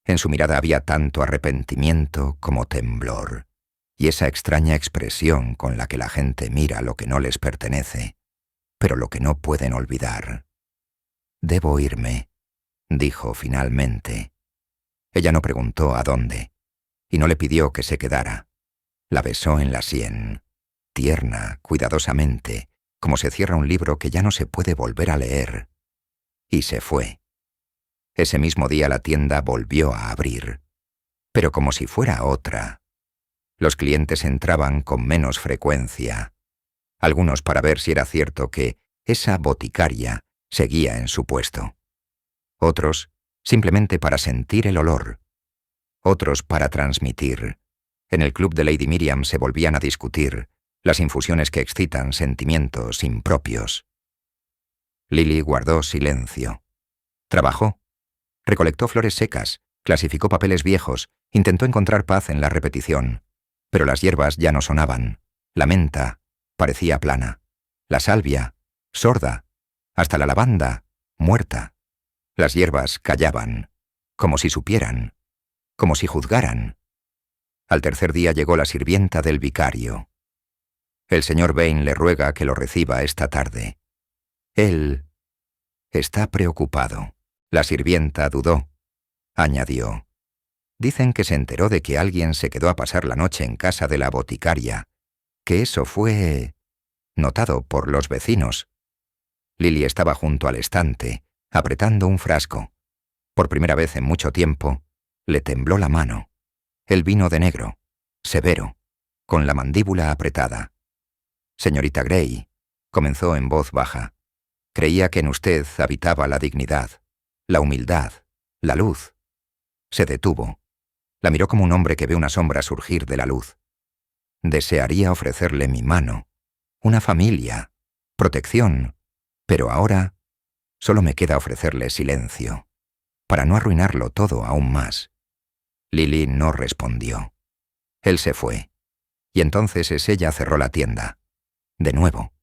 En su mirada había tanto arrepentimiento como temblor, y esa extraña expresión con la que la gente mira lo que no les pertenece, pero lo que no pueden olvidar. «Debo irme», dijo finalmente. Ella no preguntó a dónde, y no le pidió que se quedara. La besó en la sien, tierna, cuidadosamente, como se cierra un libro que ya no se puede volver a leer. Y se fue. Ese mismo día la tienda volvió a abrir, pero como si fuera otra. Los clientes entraban con menos frecuencia, algunos para ver si era cierto que esa boticaria seguía en su puesto. Otros simplemente para sentir el olor. Otros para transmitir. En el club de Lady Miriam se volvían a discutir las infusiones que excitan sentimientos impropios. Lily guardó silencio. Trabajó. Recolectó flores secas, clasificó papeles viejos, intentó encontrar paz en la repetición. Pero las hierbas ya no sonaban. La menta parecía plana. La salvia, sorda. Hasta la lavanda, muerta. Las hierbas callaban, como si supieran, como si juzgaran. Al tercer día llegó la sirvienta del vicario. El señor Vane le ruega que lo reciba esta tarde. Él está preocupado. La sirvienta dudó. Añadió: dicen que se enteró de que alguien se quedó a pasar la noche en casa de la boticaria, que eso fue notado por los vecinos. Lily estaba junto al estante, apretando un frasco. Por primera vez en mucho tiempo, le tembló la mano. Él vino de negro, severo, con la mandíbula apretada. Señorita Gray, comenzó en voz baja, creía que en usted habitaba la dignidad, la humildad, la luz. Se detuvo. La miró como un hombre que ve una sombra surgir de la luz. Desearía ofrecerle mi mano, una familia, protección, pero ahora solo me queda ofrecerle silencio, para no arruinarlo todo aún más. Lily no respondió. Él se fue, y entonces ella cerró la tienda. De nuevo.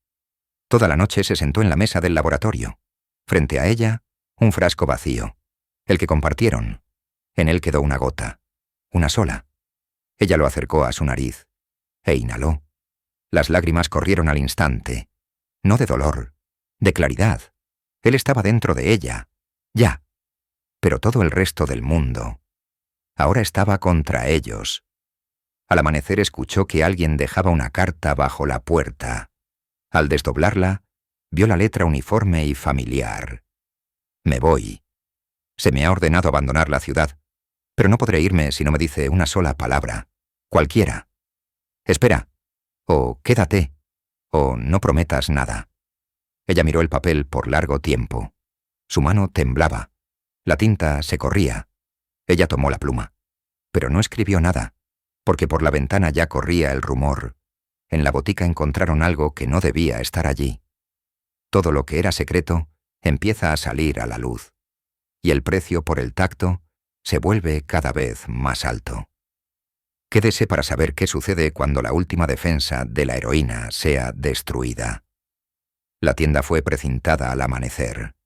Toda la noche se sentó en la mesa del laboratorio. Frente a ella, un frasco vacío, el que compartieron. En él quedó una gota, una sola. Ella lo acercó a su nariz, e inhaló. Las lágrimas corrieron al instante, no de dolor, de claridad. Él estaba dentro de ella, ya. Pero todo el resto del mundo ahora estaba contra ellos. Al amanecer escuchó que alguien dejaba una carta bajo la puerta. Al desdoblarla, vio la letra uniforme y familiar. Me voy. Se me ha ordenado abandonar la ciudad, pero no podré irme si no me dice una sola palabra, cualquiera. Espera, o quédate, o no prometas nada. Ella miró el papel por largo tiempo. Su mano temblaba. La tinta se corría. Ella tomó la pluma, pero no escribió nada, porque por la ventana ya corría el rumor. En la botica encontraron algo que no debía estar allí. Todo lo que era secreto empieza a salir a la luz, y el precio por el tacto se vuelve cada vez más alto. Quédese para saber qué sucede cuando la última defensa de la heroína sea destruida. La tienda fue precintada al amanecer.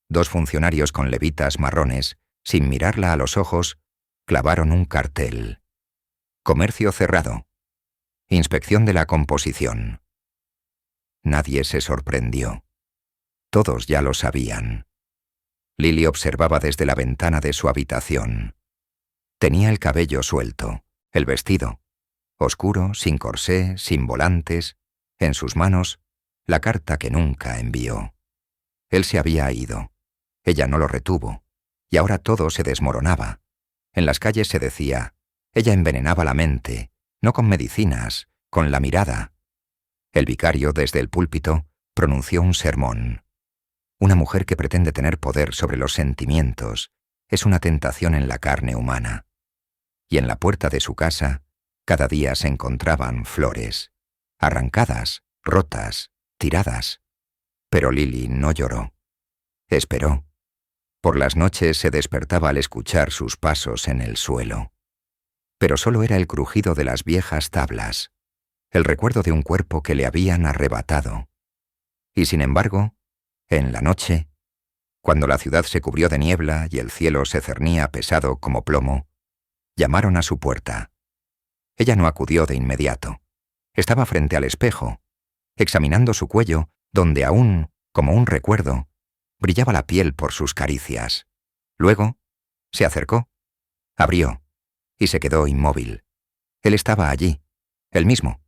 2 funcionarios con levitas marrones, sin mirarla a los ojos, clavaron un cartel. Comercio cerrado. Inspección de la composición. Nadie se sorprendió. Todos ya lo sabían. Lily observaba desde la ventana de su habitación. Tenía el cabello suelto, el vestido, oscuro, sin corsé, sin volantes, en sus manos, la carta que nunca envió. Él se había ido. Ella no lo retuvo, y ahora todo se desmoronaba. En las calles se decía, ella envenenaba la mente, no con medicinas, con la mirada. El vicario, desde el púlpito, pronunció un sermón. Una mujer que pretende tener poder sobre los sentimientos es una tentación en la carne humana. Y en la puerta de su casa, cada día se encontraban flores, arrancadas, rotas, tiradas. Pero Lily no lloró. Esperó. Por las noches se despertaba al escuchar sus pasos en el suelo. Pero solo era el crujido de las viejas tablas, el recuerdo de un cuerpo que le habían arrebatado. Y sin embargo, en la noche, cuando la ciudad se cubrió de niebla y el cielo se cernía pesado como plomo, llamaron a su puerta. Ella no acudió de inmediato. Estaba frente al espejo, examinando su cuello, donde aún, como un recuerdo, brillaba la piel por sus caricias. Luego, se acercó, abrió, y se quedó inmóvil. Él estaba allí, él mismo,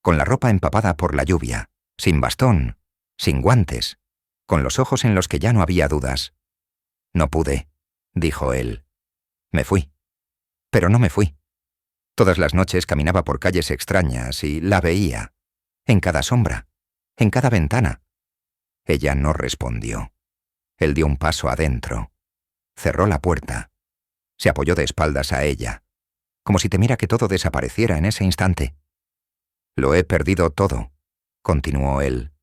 con la ropa empapada por la lluvia, sin bastón, sin guantes, con los ojos en los que ya no había dudas. No pude, dijo él. Me fui. Pero no me fui. Todas las noches caminaba por calles extrañas y la veía, en cada sombra, en cada ventana. Ella no respondió. Él dio un paso adentro. Cerró la puerta. Se apoyó de espaldas a ella, como si temiera que todo desapareciera en ese instante. Lo he perdido todo, continuó él.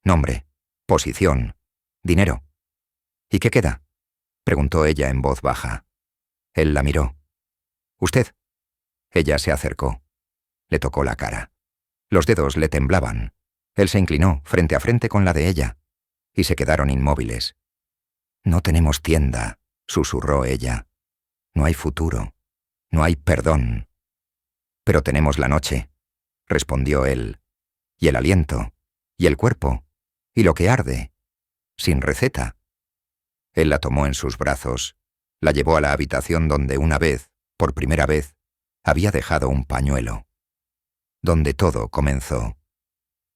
Nombre, posición, dinero. ¿Y qué queda?, preguntó ella en voz baja. Él la miró. ¿Usted? Ella se acercó. Le tocó la cara. Los dedos le temblaban. Él se inclinó frente a frente con la de ella, y se quedaron inmóviles. No tenemos tienda, susurró ella. No hay futuro, no hay perdón. Pero tenemos la noche, respondió él. y el aliento, y el cuerpo, y lo que arde, sin receta. Él la tomó en sus brazos, la llevó a la habitación donde una vez, por primera vez, había dejado un pañuelo. Donde todo comenzó.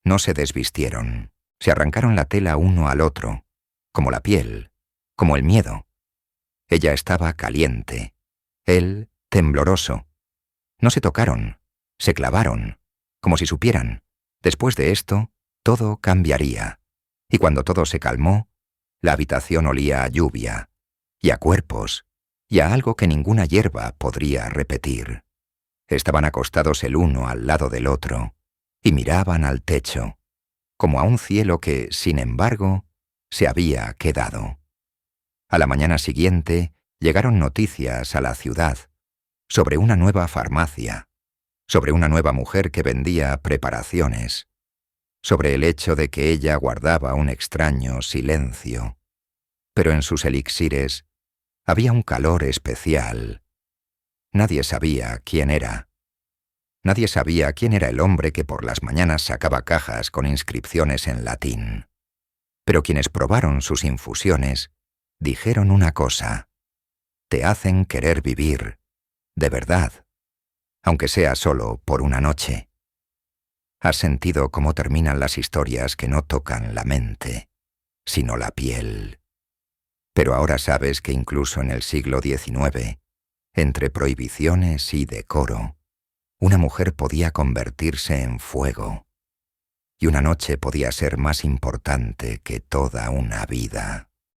No se desvistieron, se arrancaron la tela uno al otro, como la piel, como el miedo. Ella estaba caliente, él tembloroso. No se tocaron, se clavaron, como si supieran, después de esto, todo cambiaría. Y cuando todo se calmó, la habitación olía a lluvia, y a cuerpos, y a algo que ninguna hierba podría repetir. Estaban acostados el uno al lado del otro, y miraban al techo, como a un cielo que, sin embargo, se había quedado. A la mañana siguiente llegaron noticias a la ciudad sobre una nueva farmacia, sobre una nueva mujer que vendía preparaciones, sobre el hecho de que ella guardaba un extraño silencio, pero en sus elixires había un calor especial. Nadie sabía quién era. Nadie sabía quién era el hombre que por las mañanas sacaba cajas con inscripciones en latín. Pero quienes probaron sus infusiones dijeron una cosa: te hacen querer vivir, de verdad, aunque sea solo por una noche. ¿Has sentido cómo terminan las historias que no tocan la mente, sino la piel? Pero ahora sabes que incluso en el siglo XIX, entre prohibiciones y decoro, una mujer podía convertirse en fuego, y una noche podía ser más importante que toda una vida.